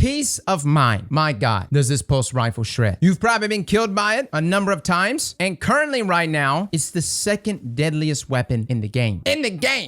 Peace of mind. My God, does this pulse rifle shred. You've probably been killed by it a number of times, and currently right now, it's the second deadliest weapon in the game.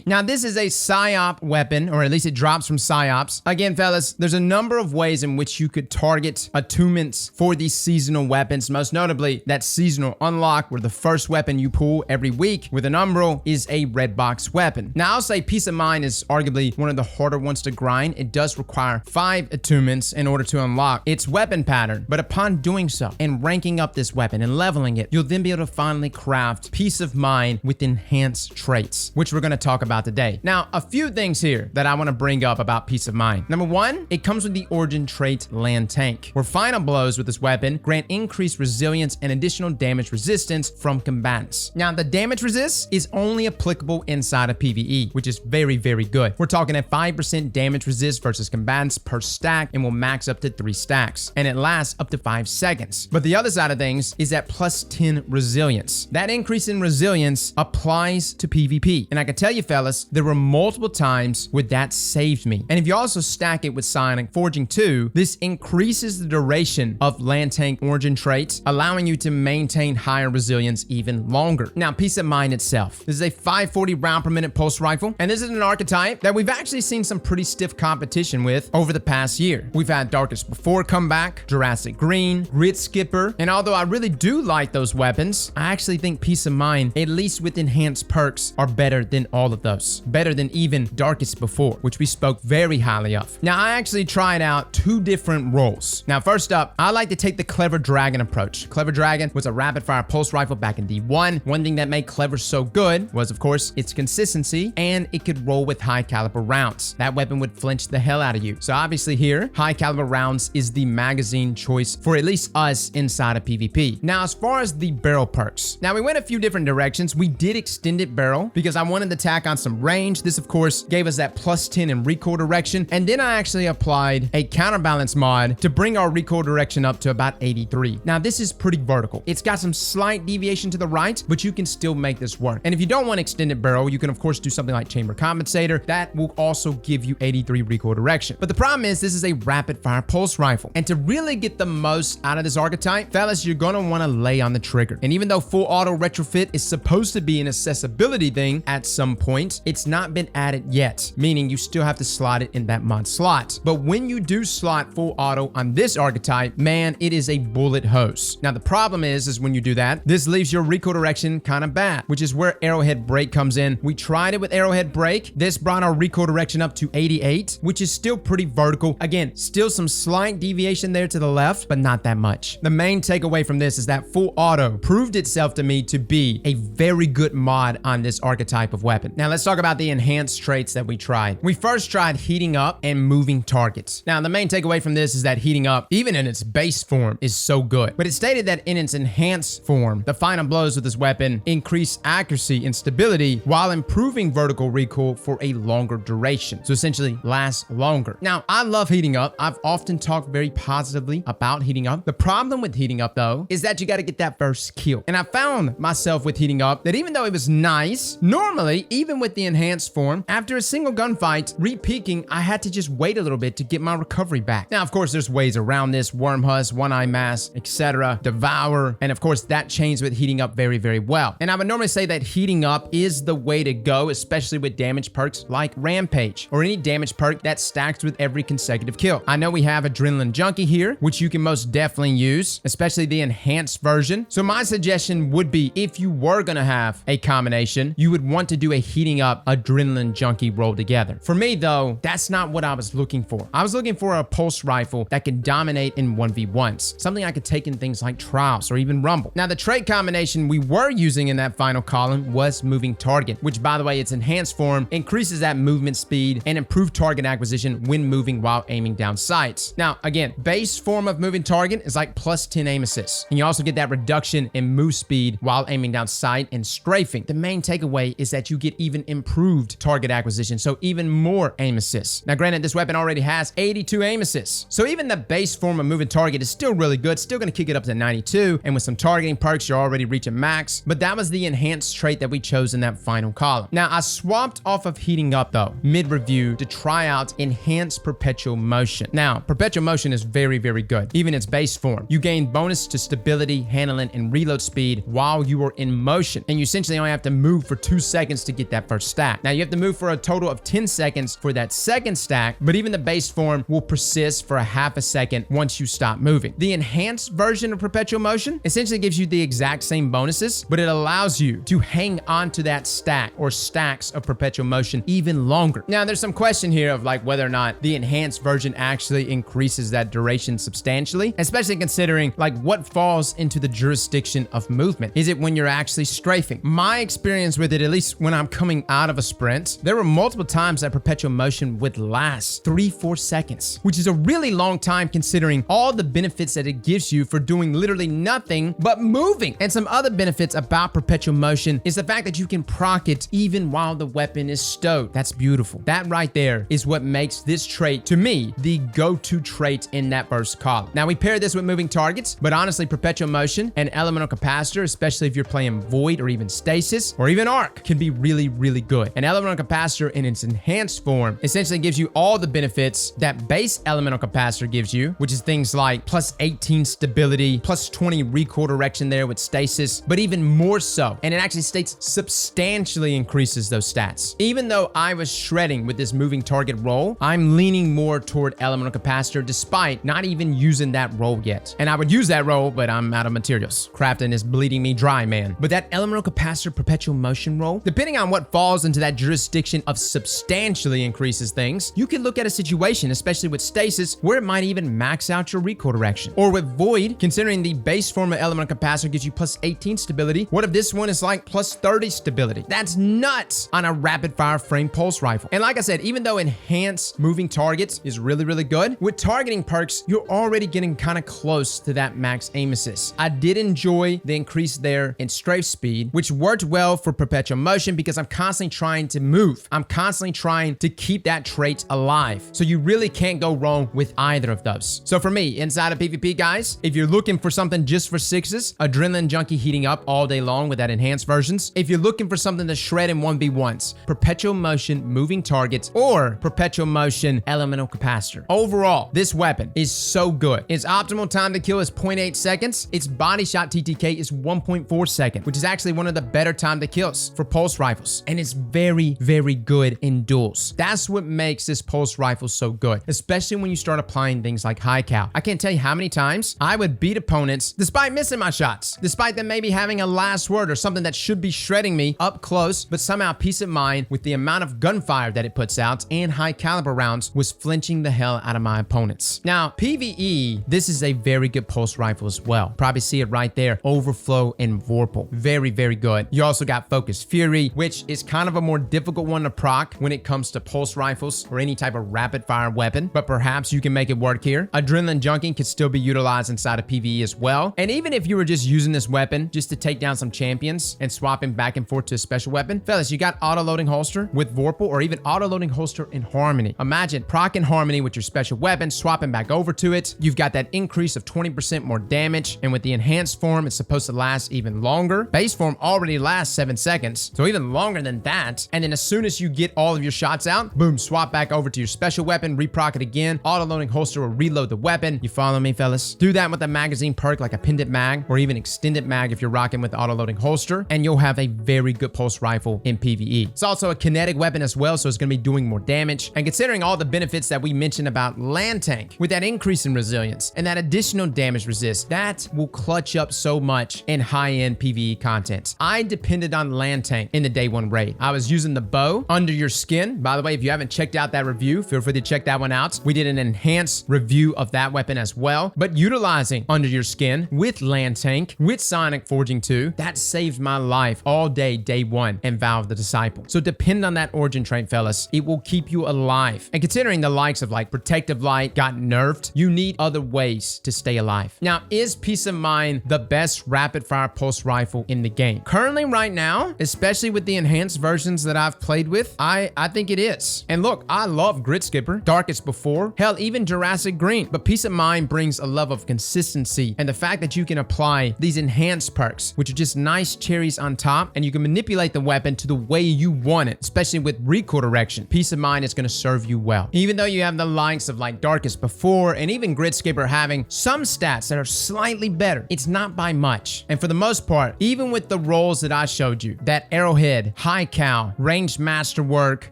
Now, this is a PsyOp weapon, or at least it drops from PsyOps. Again, fellas, there's a number of ways in which you could target attunements for these seasonal weapons, most notably that seasonal unlock where the first weapon you pull every week with an umbral is a red box weapon. Now, I'll say Peace of Mind is arguably one of the harder ones to grind. It does require 5 attunements in order to unlock its weapon pattern, but upon doing so and ranking up this weapon and leveling it, you'll then be able to finally craft Peace of Mind with enhanced traits, which we're going to talk about today. Now, a few things here that I want to bring up about Peace of Mind. Number 1, it comes with the origin trait Land Tank, where final blows with this weapon grant increased resilience and additional damage resistance from combatants. Now, the damage resist is only applicable inside of PvE, which is very, very good. We're talking at 5% damage resist versus combatants per stack and will max up to 3 stacks, and it lasts up to 5 seconds. But the other side of things is that plus 10 resilience. That increase in resilience applies to PvP, and I can tell you, fellas, there were multiple times where that saved me. And if you also stack it with Psionic Forging 2, this increases the duration of Land Tank origin traits, allowing you to maintain higher resilience even longer. Now, Peace of Mind itself. This is a 540 round per minute pulse rifle, and this is an archetype that we've actually seen some pretty stiff competition with over the past year. We've had Darkest Before come back, Jurassic Green, Grid Skipper, and although I really do like those weapons, I actually think Peace of Mind, at least with enhanced perks, are better than all of those. Better than even Darkest Before, which we spoke very highly of. Now, I actually tried out 2 different roles. Now, first up, I like to take the Clever Dragon approach. Clever Dragon was a rapid fire pulse rifle back in D1. One thing that made Clever so good was, of course, its consistency, and it could roll with high caliber rounds. That weapon would flinch the hell out of you. So obviously here, high caliber rounds is the magazine choice for at least us inside of PvP. Now, as far as the barrel perks, now we went a few different directions. We did extended barrel because I wanted to tack on some range. This, of course, gave us that plus 10 in recoil direction. And then I actually applied a counterbalance mod to bring our recoil direction up to about 83. Now, this is pretty vertical. It's got some slight deviation to the right, but you can still make this work. And if you don't want extended barrel, you can, of course, do something like chamber compensator. That will also give you 83 recoil direction. But the problem is this is a rapid fire pulse rifle. And to really get the most out of this archetype, fellas, you're going to want to lay on the trigger. And even though full auto retrofit is supposed to be an accessibility thing at some point, it's not been added yet, meaning you still have to slot it in that mod slot. But when you do slot full auto on this archetype, man, it is a bullet hose. Now, the problem is when you do that, this leaves your recoil direction kind of bad, which is where Arrowhead Brake comes in. We tried it with Arrowhead Brake. This brought our recoil direction up to 88, which is still pretty vertical. Again, still some slight deviation there to the left, but not that much. The main takeaway from this is that full auto proved itself to me to be a very good mod on this archetype of weapon. Now, let's talk about the enhanced traits that we tried. We first tried heating up and moving targets. Now, the main takeaway from this is that heating up, even in its base form, is so good. But it stated that in its enhanced form, the final blows with this weapon increase accuracy and stability while improving vertical recoil for a longer duration. So essentially lasts longer. Now, I love heating up. I've often talked very positively about heating up. The problem with heating up, though, is that you got to get that first kill. And I found myself with heating up that even though it was nice, normally, even with the enhanced form, after a single gunfight, re-peaking, I had to just wait a little bit to get my recovery back. Now, of course, there's ways around this: Worm Husk, One Eye Mask, etc., Devour, and of course, that chains with heating up very, very well. And I would normally say that heating up is the way to go, especially with damage perks like Rampage, or any damage perk that stacks with every consecutive kill. I know we have Adrenaline Junkie here, which you can most definitely use, especially the enhanced version. So my suggestion would be, if you were gonna have a combination, you would want to do a heating up Adrenaline Junkie roll together. For me, though, that's not what I was looking for. I was looking for a pulse rifle that can dominate in 1v1s, something I could take in things like Trials or even Rumble. Now, the trait combination we were using in that final column was Moving Target, which, by the way, its enhanced form increases that movement speed and improved target acquisition when moving while aiming down sights. Now, again, base form of Moving Target is like plus 10 aim assists, and you also get that reduction in move speed while aiming down sight and strafing. The main takeaway is that you get even improved target acquisition, so even more aim assists. Now, granted, this weapon already has 82 aim assists, so even the base form of Moving Target is still really good, still gonna kick it up to 92, and with some targeting perks, you're already reaching max, but that was the enhanced trait that we chose in that final column. Now, I swapped off of heating up, though, mid-review to try out enhanced perpetual motion. motion. Now, perpetual motion is very, very good. Even its base form. You gain bonus to stability, handling, and reload speed while you are in motion. And you essentially only have to move for 2 seconds to get that first stack. Now, you have to move for a total of 10 seconds for that second stack, but even the base form will persist for a half a second once you stop moving. The enhanced version of perpetual motion essentially gives you the exact same bonuses, but it allows you to hang on to that stack or stacks of perpetual motion even longer. Now, there's some question here of like whether or not the enhanced version actually increases that duration substantially, especially considering like what falls into the jurisdiction of movement. Is it when you're actually strafing? My experience with it, at least when I'm coming out of a sprint, there were multiple times that perpetual motion would last 3-4 seconds, which is a really long time considering all the benefits that it gives you for doing literally nothing but moving. And some other benefits about perpetual motion is the fact that you can proc it even while the weapon is stowed. That's beautiful. That right there is what makes this trait, to me, the go-to trait in that first column. Now, we pair this with moving targets, but honestly, perpetual motion and elemental capacitor, especially if you're playing void or even stasis or even arc, can be really, really good. An elemental capacitor in its enhanced form essentially gives you all the benefits that base elemental capacitor gives you, which is things like plus 18 stability, plus 20 recoil direction there with stasis, but even more so. And it actually states substantially increases those stats. Even though I was shredding with this moving target role, I'm leaning more toward elemental capacitor despite not even using that role yet. And I would use that role, but I'm out of materials. Crafting is bleeding me dry, man. But that elemental capacitor perpetual motion role, depending on what falls into that jurisdiction of substantially increases things, you can look at a situation, especially with stasis, where it might even max out your recoil direction. Or with void, considering the base form of elemental capacitor gives you plus 18 stability, what if this one is like plus 30 stability? That's nuts on a rapid fire frame pulse rifle. And like I said, even though enhanced moving targets is really, really good, with targeting perks, you're already getting kind of close to that max aim assist. I did enjoy the increase there in strafe speed, which worked well for perpetual motion because I'm constantly trying to move. I'm constantly trying to keep that trait alive. So you really can't go wrong with either of those. So for me, inside of PvP, guys, if you're looking for something just for sixes, Adrenaline Junkie heating up all day long with that enhanced versions. If you're looking for something to shred in 1v1s, perpetual motion moving targets or perpetual motion elemental capacitor. Overall, this weapon is so good. Its optimal time to kill is 0.8 seconds. Its body shot TTK is 1.4 seconds, which is actually one of the better time to kills for pulse rifles. And it's very, very good in duels. That's what makes this pulse rifle so good, especially when you start applying things like high cal. I can't tell you how many times I would beat opponents despite missing my shots, despite them maybe having a last word or something that should be shredding me up close, but somehow peace of mind with the amount of gunfire that it puts out and high caliber rounds was flinching the hell out of my opponents. Now, PvE, this is a very good pulse rifle as well. Probably see it right there, Overflow and Vorpal. Very, very good. You also got Focus Fury, which is kind of a more difficult one to proc when it comes to pulse rifles or any type of rapid fire weapon, but perhaps you can make it work here. Adrenaline Junkie could still be utilized inside of PvE as well. And even if you were just using this weapon just to take down some champions and swapping back and forth to a special weapon, fellas, you got auto-loading holster with Vorpal or even auto-loading holster in Harmony. Imagine proc in Harmony with your special weapon, swapping back over to it. You've got that increase of 20% more damage, and with the enhanced form, it's supposed to last even longer. Base form already lasts 7 seconds, so even longer than that. And then as soon as you get all of your shots out, boom, swap back over to your special weapon, reproc it again. Auto-loading holster will reload the weapon. You follow me, fellas? Do that with a magazine perk like a Pendant Mag or even Extended Mag if you're rocking with the auto-loading holster, and you'll have a very good pulse rifle in PvE. It's also a kinetic weapon as well, so it's going to be doing more damage. And considering all the benefits that we mentioned about Land Tank, with that increase in resilience and that additional damage resist, that will clutch up so much in high-end PvE content. I depended on Land Tank in the day one raid. I was using the bow under your skin. By the way, if you haven't checked out that review, feel free to check that one out. We did an enhanced review of that weapon as well. But utilizing under your skin with Land Tank, with Sonic Forging 2, that saved my life all day, day one, in Valve the Disciple. So depend on that origin trait, fellas. It will keep you alive. And considering the likes of like Protective Light got nerfed, you need other ways to stay alive. Now, is Peace of Mind the best rapid fire pulse rifle in the game? Currently right now, especially with the enhanced versions that I've played with, I think it is. And look, I love Grit Skipper, Darkest Before, hell, even Jurassic Green, but Peace of Mind brings a level of consistency, and the fact that you can apply these enhanced perks, which are just nice cherries on top, and you can manipulate the weapon to the way you want it, especially with recoil direction. Peace of Mind is going to serve you well. Even though you have the likes of like Darkest Before and even Gridscaper having some stats that are slightly better, it's not by much. And for the most part, even with the rolls that I showed you, that arrowhead, high cal, ranged masterwork,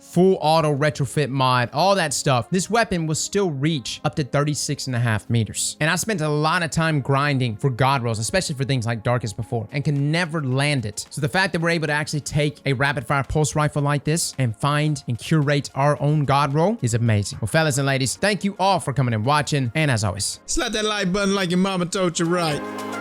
full auto retrofit mod, all that stuff, this weapon will still reach up to 36.5 meters. And I spent a lot of time grinding for god rolls, especially for things like Darkest Before, and can never land it. So the fact that we're able to actually take a rapid fire pulse rifle like this and find and curate our own god roll is amazing. Well, fellas and ladies, thank you all for coming and watching. And as always, slap that like button like your mama told you right.